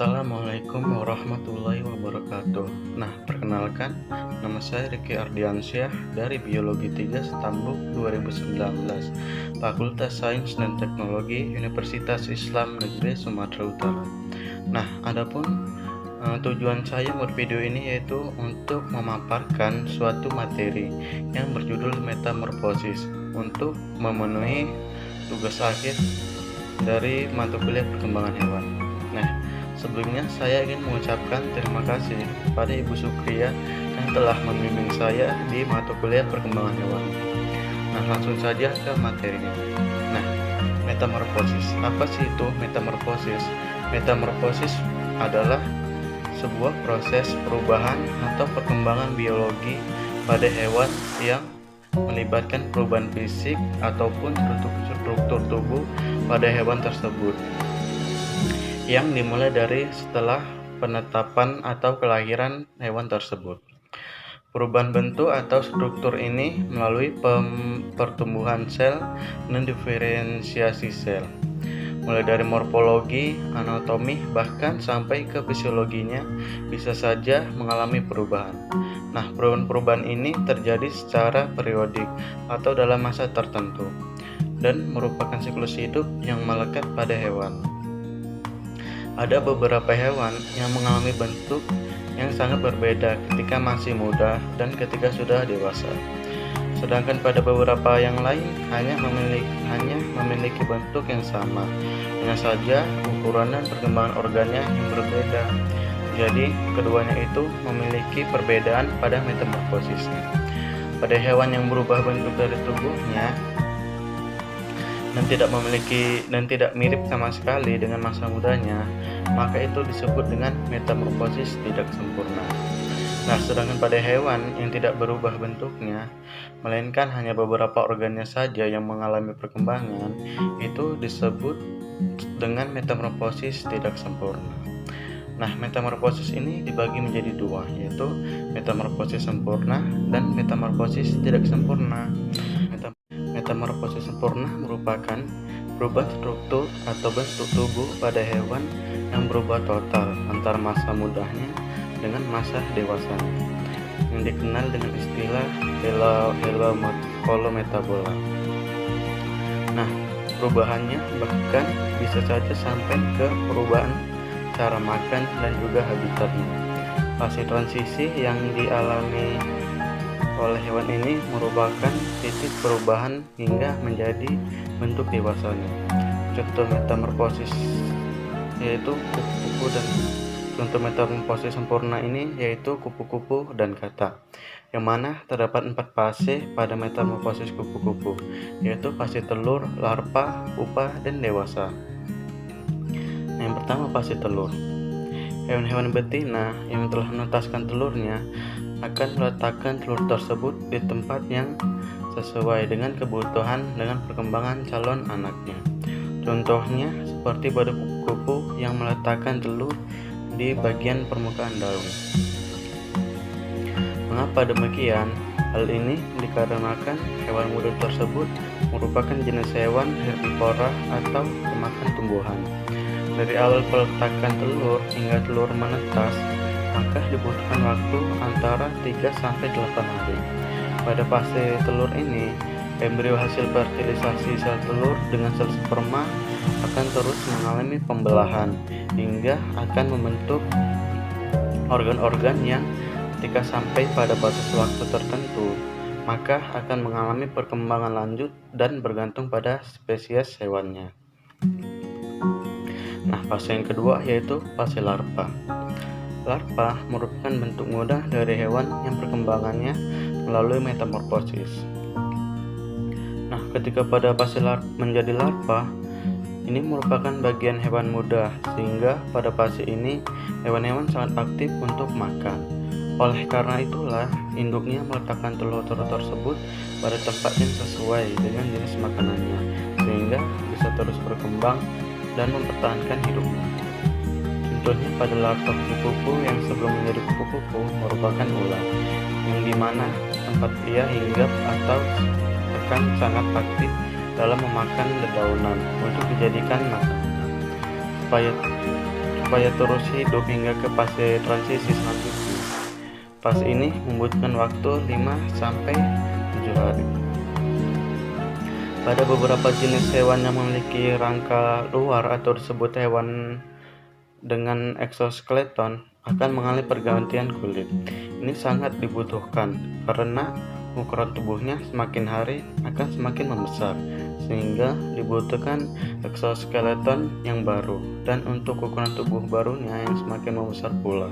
Assalamualaikum warahmatullahi wabarakatuh. Nah, perkenalkan, nama saya Riki Ardiansyah dari Biologi 3 Stambuk 2019, Fakultas Sains dan Teknologi Universitas Islam Negeri Sumatera Utara. Nah, adapun tujuan saya buat video ini yaitu untuk memaparkan suatu materi yang berjudul metamorfosis untuk memenuhi tugas akhir dari mata kuliah perkembangan hewan. Nah, sebelumnya saya ingin mengucapkan terima kasih kepada Ibu Sukria yang telah membimbing saya di mata kuliah perkembangan hewan. Nah, langsung saja ke materinya. Nah, metamorfosis. Apa sih itu metamorfosis? Metamorfosis adalah sebuah proses perubahan atau perkembangan biologi pada hewan yang melibatkan perubahan fisik ataupun struktur tubuh pada hewan tersebut yang dimulai dari setelah penetapan atau kelahiran hewan tersebut. Perubahan bentuk atau struktur ini melalui pertumbuhan sel dan diferensiasi sel, mulai dari morfologi, anatomi, bahkan sampai ke fisiologinya bisa saja mengalami perubahan. Nah, perubahan-perubahan ini terjadi secara periodik atau dalam masa tertentu dan merupakan siklus hidup yang melekat pada hewan. Ada beberapa hewan yang mengalami bentuk yang sangat berbeda ketika masih muda dan ketika sudah dewasa. Sedangkan pada beberapa yang lain hanya memiliki bentuk yang sama, hanya saja ukuran dan perkembangan organnya yang berbeda. Jadi, keduanya itu memiliki perbedaan pada metamorfosisnya. Pada hewan yang berubah bentuk dari tubuhnya dan tidak mirip sama sekali dengan masa mudanya, maka itu disebut dengan metamorfosis tidak sempurna. Nah, sedangkan pada hewan yang tidak berubah bentuknya, melainkan hanya beberapa organnya saja yang mengalami perkembangan, itu disebut dengan metamorfosis tidak sempurna. Nah, metamorfosis ini dibagi menjadi dua, yaitu metamorfosis sempurna dan metamorfosis tidak sempurna. Metamorfosis sempurna merupakan perubahan struktur atau bentuk tubuh pada hewan yang berubah total antara masa mudanya dengan masa dewasanya, yang dikenal dengan istilah holometabola. Nah, perubahannya bahkan bisa saja sampai ke perubahan cara makan dan juga habitatnya. Fase transisi yang dialami oleh hewan ini merupakan titik perubahan hingga menjadi bentuk dewasanya. Contoh metamorfosis yaitu kupu-kupu dan contoh metamorfosis sempurna ini yaitu kupu-kupu dan katak, yang mana terdapat 4 fase pada metamorfosis kupu-kupu, yaitu fase telur, larva, pupa, dan dewasa. Yang pertama, fase telur. Hewan-hewan betina yang telah menetaskan telurnya akan meletakkan telur tersebut di tempat yang sesuai dengan kebutuhan dengan perkembangan calon anaknya. Contohnya seperti pada kupu-kupu yang meletakkan telur di bagian permukaan daun. Mengapa demikian? Hal ini dikarenakan hewan muda tersebut merupakan jenis hewan herbivora atau pemakan tumbuhan. Dari awal peletakan telur hingga telur menetas, maka dibutuhkan waktu antara 3-8 hari. Pada fase telur ini, embrio hasil fertilisasi sel telur dengan sel sperma akan terus mengalami pembelahan hingga akan membentuk organ-organ yang ketika sampai pada batas waktu tertentu, maka akan mengalami perkembangan lanjut dan bergantung pada spesies hewannya. Nah, fase yang kedua yaitu fase larva. Larva merupakan bentuk mudah dari hewan yang perkembangannya melalui metamorfosis. Nah, ketika pada fase menjadi larva, ini merupakan bagian hewan muda, sehingga pada fase ini hewan-hewan sangat aktif untuk makan. Oleh karena itulah, induknya meletakkan telur-telur tersebut pada tempat yang sesuai dengan jenis makanannya, sehingga bisa terus berkembang dan mempertahankan hidupnya. Contohnya pada larva kupu-kupu yang sebelum menjadi kupu-kupu merupakan ular, yang dimana tempat ia hinggap atau akan sangat aktif dalam memakan dedaunan untuk dijadikan makanan. supaya terus hidup hingga ke fase transisi selanjutnya. Fase ini membutuhkan waktu 5-7 hari. Pada beberapa jenis hewan yang memiliki rangka luar atau disebut hewan dengan eksoskeleton akan mengalami pergantian kulit. Ini sangat dibutuhkan karena ukuran tubuhnya semakin hari akan semakin membesar, sehingga dibutuhkan eksoskeleton yang baru dan untuk ukuran tubuh barunya yang semakin membesar pula.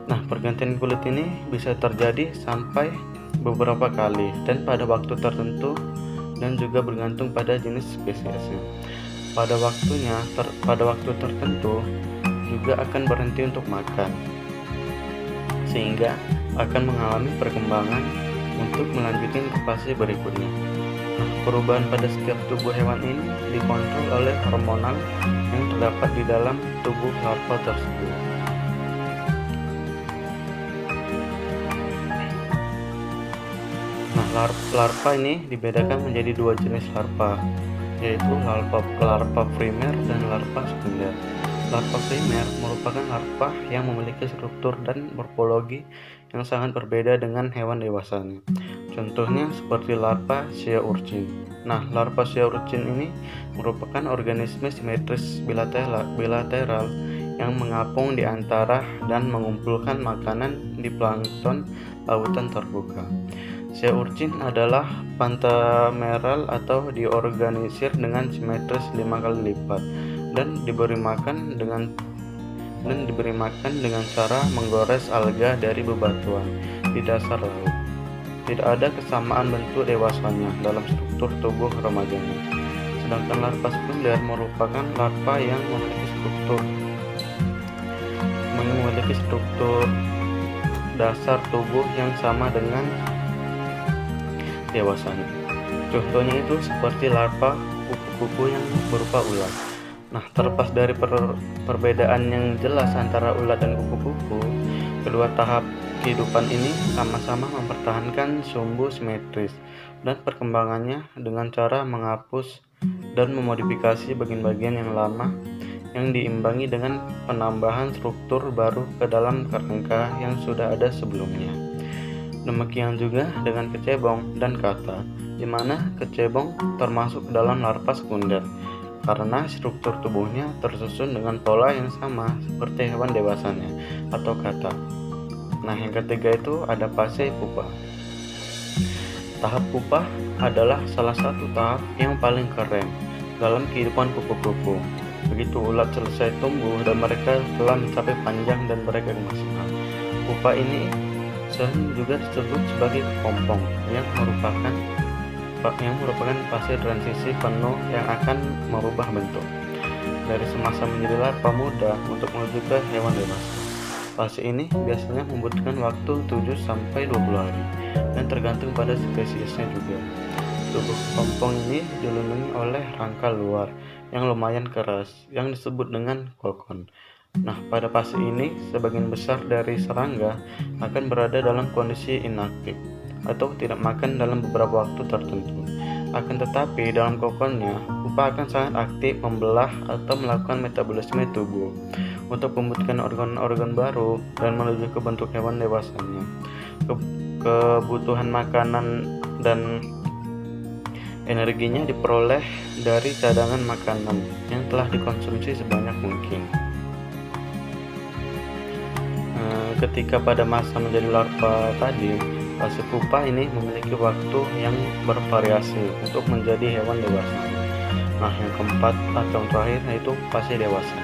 Nah, pergantian kulit ini bisa terjadi sampai beberapa kali dan pada waktu tertentu dan juga bergantung pada jenis spesiesnya. Pada waktu tertentu juga akan berhenti untuk makan, sehingga akan mengalami perkembangan untuk melanjutkan ke fase berikutnya. Nah, perubahan pada setiap tubuh hewan ini dikontrol oleh hormonal yang terdapat di dalam tubuh larva tersebut. Nah, larva ini dibedakan menjadi dua jenis larva, yaitu larva primer dan larva sekunder. Larva primer merupakan larva yang memiliki struktur dan morfologi yang sangat berbeda dengan hewan dewasanya. Contohnya seperti larva sea urchin. Nah, larva sea urchin ini merupakan organisme simetris bilateral yang mengapung di antara dan mengumpulkan makanan di plankton lautan terbuka. Sea urchin adalah pentameral atau diorganisir dengan simetris 5 kali lipat dan diberi makan dengan cara menggores alga dari bebatuan di dasar laut. Tidak ada kesamaan bentuk dewasanya dalam struktur tubuh remajanya. Sedangkan larva sekunder merupakan larva yang memiliki struktur dasar tubuh yang sama dengan dewasanya. Contohnya itu seperti larva kupu-kupu yang berupa ulat. Nah, terlepas dari perbedaan yang jelas antara ulat dan kupu-kupu, kedua tahap kehidupan ini sama-sama mempertahankan sumbu simetris dan perkembangannya dengan cara menghapus dan memodifikasi bagian-bagian yang lama yang diimbangi dengan penambahan struktur baru ke dalam kerangka yang sudah ada sebelumnya. Demikian juga dengan kecebong dan kata, di mana kecebong termasuk dalam larva sekunder karena struktur tubuhnya tersusun dengan pola yang sama seperti hewan dewasanya atau kata. Nah, yang ketiga itu ada fase pupa. Tahap pupa adalah salah satu tahap yang paling keren dalam kehidupan kupu-kupu. Begitu ulat selesai tumbuh dan mereka telah mencapai panjang dan mereka maksimal. Pupa ini sering juga disebut sebagai kepompong yang merupakan fase transisi penuh yang akan merubah bentuk dari semasa menjadi larva muda untuk menuju ke hewan dewasa. Fase ini biasanya membutuhkan waktu 7-20 hari dan tergantung pada spesiesnya juga. Tubuh kepompong ini dilindungi oleh rangka luar yang lumayan keras yang disebut dengan kokon. Nah, pada fase ini, sebagian besar dari serangga akan berada dalam kondisi inaktif atau tidak makan dalam beberapa waktu tertentu. Akan tetapi, dalam kokonnya, pupa akan sangat aktif membelah atau melakukan metabolisme tubuh untuk membutuhkan organ-organ baru dan menuju ke bentuk hewan dewasanya. Kebutuhan makanan dan energinya diperoleh dari cadangan makanan yang telah dikonsumsi sebanyak mungkin. Ketika pada masa menjadi larva tadi, fase pupa ini memiliki waktu yang bervariasi untuk menjadi hewan dewasa. Nah, yang keempat atau terakhir yaitu fase dewasa.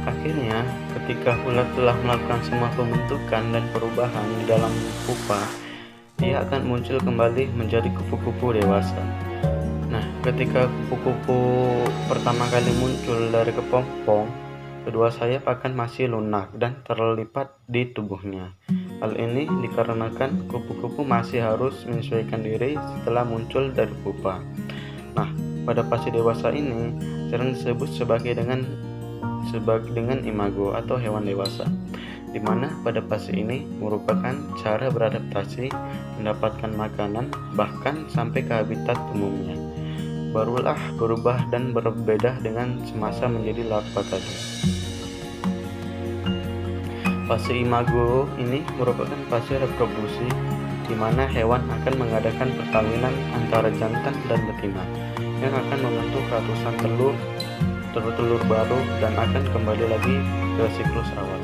Akhirnya, ketika ulat telah melakukan semua pembentukan dan perubahan di dalam pupa, ia akan muncul kembali menjadi kupu-kupu dewasa. Nah, ketika kupu-kupu pertama kali muncul dari kepompong, kedua sayap akan masih lunak dan terlipat di tubuhnya. Hal ini dikarenakan kupu-kupu masih harus menyesuaikan diri setelah muncul dari pupa. Nah, pada fase dewasa ini sering disebut sebagai dengan imago atau hewan dewasa, di mana pada fase ini merupakan cara beradaptasi, mendapatkan makanan, bahkan sampai ke habitat umumnya. barulah berubah dan berbeda dengan semasa menjadi larva tadi. Fase imago ini merupakan fase reproduksi di mana hewan akan mengadakan perkawinan antara jantan dan betina yang akan membentuk ratusan telur baru dan akan kembali lagi ke siklus awal.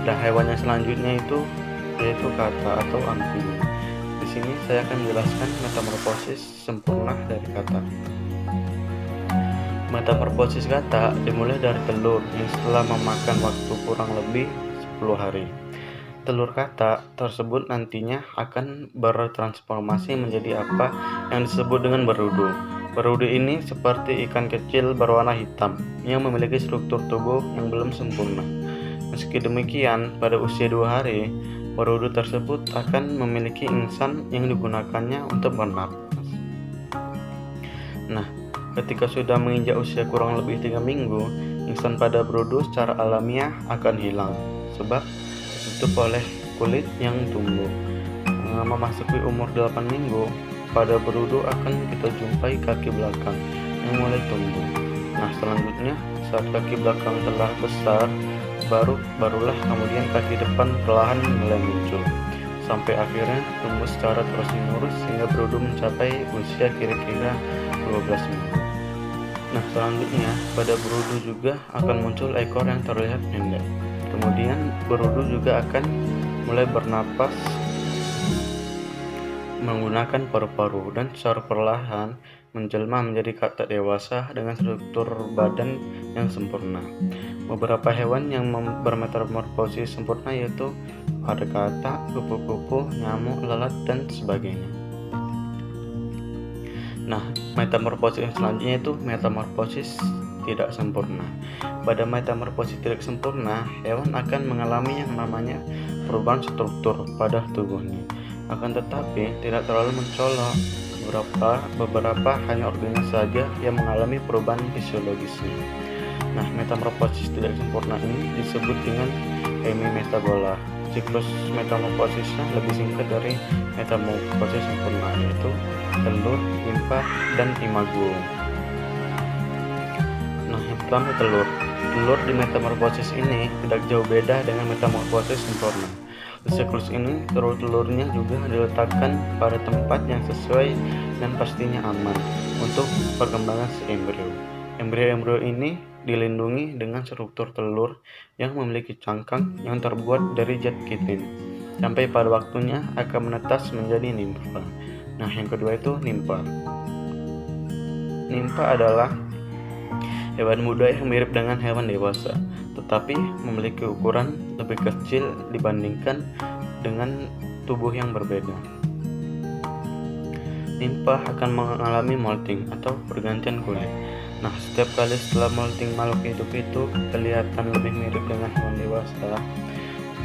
Nah, hewan yang selanjutnya yaitu kata atau amfibi. Di sini saya akan menjelaskan metamorfosis sempurna dari kata. Metamorfosis kata dimulai dari telur yang setelah memakan waktu kurang lebih 10 hari. Telur kata tersebut nantinya akan bertransformasi menjadi apa yang disebut dengan berudu. Berudu ini seperti ikan kecil berwarna hitam yang memiliki struktur tubuh yang belum sempurna. Meski demikian, pada usia 2 hari, berudu tersebut akan memiliki insan yang digunakannya untuk bernapas. Nah, ketika sudah menginjak usia kurang lebih 3 minggu, insan pada berudu secara alamiah akan hilang sebab ditutup oleh kulit yang tumbuh. Memasuki umur 8 minggu, pada berudu akan kita jumpai kaki belakang yang mulai tumbuh. Nah, selanjutnya saat kaki belakang telah besar, barulah kemudian kaki depan perlahan mulai muncul sampai akhirnya tumbuh secara terus-menerus sehingga berudu mencapai usia kira-kira 12 minggu. Nah, selanjutnya pada berudu juga akan muncul ekor yang terlihat pendek. Kemudian berudu juga akan mulai bernapas menggunakan paru-paru dan secara perlahan menjelma menjadi kata dewasa dengan struktur badan yang sempurna. Beberapa hewan yang bermetamorfosis sempurna yaitu ada kata, kupu-kupu, nyamuk, lalat, dan sebagainya. Nah, metamorfosis selanjutnya itu metamorfosis tidak sempurna. Pada metamorfosis tidak sempurna, hewan akan mengalami yang namanya perubahan struktur pada tubuhnya. Akan tetapi tidak terlalu mencolok. Beberapa hanya organnya saja yang mengalami perubahan fisiologisnya. Nah, metamorfosis tidak sempurna ini disebut dengan hemimetabola. Siklus metamorfosisnya lebih singkat dari metamorfosis sempurna, yaitu telur, nimpa, dan imago. Nah, yang pertama telur. Telur di metamorfosis ini tidak jauh beda dengan metamorfosis sempurna. Di siklus ini, telur-telurnya juga diletakkan pada tempat yang sesuai dan pastinya aman untuk perkembangan si embrio. Embrio-embrio ini dilindungi dengan struktur telur yang memiliki cangkang yang terbuat dari zat kitin. Sampai pada waktunya akan menetas menjadi nimfa. Nah, yang kedua itu nimpa. Nimpa adalah hewan muda yang mirip dengan hewan dewasa, tetapi memiliki ukuran lebih kecil dibandingkan dengan tubuh yang berbeda. Nimpa akan mengalami molting atau pergantian kulit. Nah, setiap kali setelah molting makhluk hidup itu kelihatan lebih mirip dengan hewan dewasa,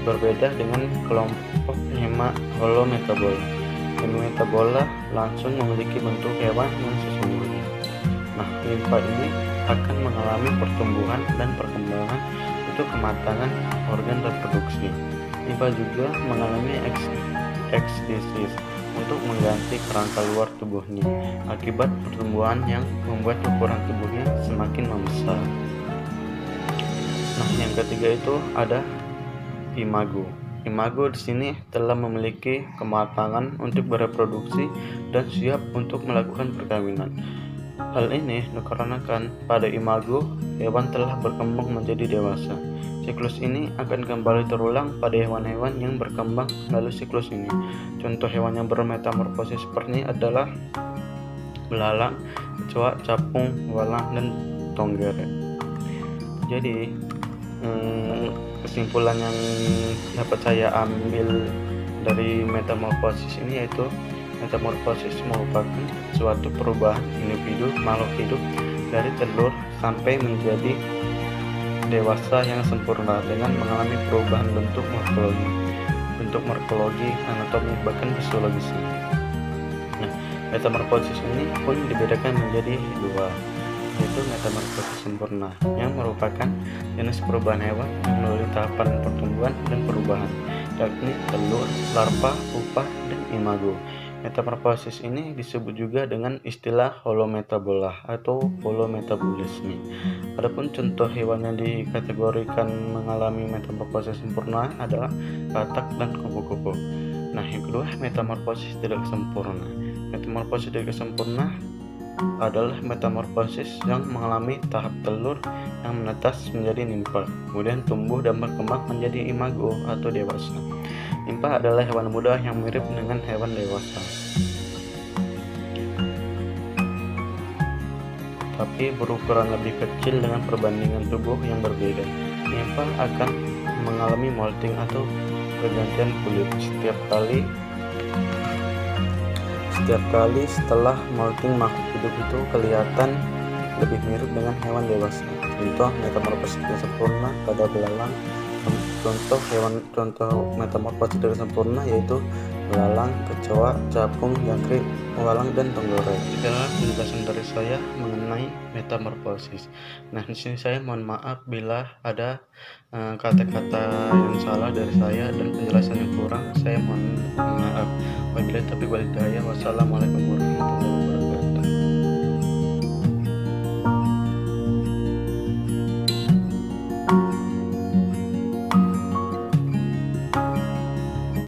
berbeda dengan kelompok Hemimetabola. Hemimetabola langsung memiliki bentuk hewan yang sesungguhnya. Nah, nimpa ini akan mengalami pertumbuhan dan perkembangan untuk kematangan organ reproduksi. Nimpa juga mengalami ekstesis untuk mengganti kerangka luar tubuhnya akibat pertumbuhan yang membuat ukuran tubuhnya semakin membesar. Nah, yang ketiga itu ada imago. Imago di sini telah memiliki kematangan untuk bereproduksi dan siap untuk melakukan perkawinan. Hal ini dikarenakan pada imago hewan telah berkembang menjadi dewasa. Siklus ini akan kembali terulang pada hewan-hewan yang berkembang melalui siklus ini. Contoh hewan yang bermetamorfosis seperti ini adalah belalang, kecoa, capung, walang, dan tonggere. Jadi, kesimpulan yang dapat saya ambil dari metamorfosis ini yaitu metamorfosis merupakan suatu perubahan individu makhluk hidup dari telur sampai menjadi dewasa yang sempurna dengan mengalami perubahan bentuk morfologi, anatomi, bahkan fisiologisnya. Nah, metamorfosis ini pun dibedakan menjadi dua, yaitu metamorfosis sempurna yang merupakan jenis perubahan hewan yang melalui tahapan pertumbuhan dan perubahan, yakni telur, larva, pupa, dan imago. Metamorfosis ini disebut juga dengan istilah holometabola atau holometabolisme. Adapun contoh hewan yang dikategorikan mengalami metamorfosis sempurna adalah katak dan kupu-kupu. Nah, yang kedua, metamorfosis tidak sempurna. Metamorfosis tidak sempurna adalah metamorfosis yang mengalami tahap telur yang menetas menjadi nimpa, kemudian tumbuh dan berkembang menjadi imago atau dewasa. Nimpa adalah hewan muda yang mirip dengan hewan dewasa, tapi berukuran lebih kecil dengan perbandingan tubuh yang berbeda. Nimpa akan mengalami molting atau pergantian kulit setiap kali setelah molting, makhluk hidup itu kelihatan lebih mirip dengan hewan dewasa. Contoh metamorfosis tidak sempurna pada belalang. Contoh metamorfosis tidak sempurna yaitu belalang, kecoa, capung, jangkrik, walang, dan tenggorek. Itulah penjelasan dari saya mengenai metamorfosis. Nah, di sini saya mohon maaf bila ada kata-kata yang salah dari saya dan penjelasan yang kurang. Saya mohon maaf. Wabillahi taufiq wal hidayah. Wassalamualaikum warahmatullahi wabarakatuh.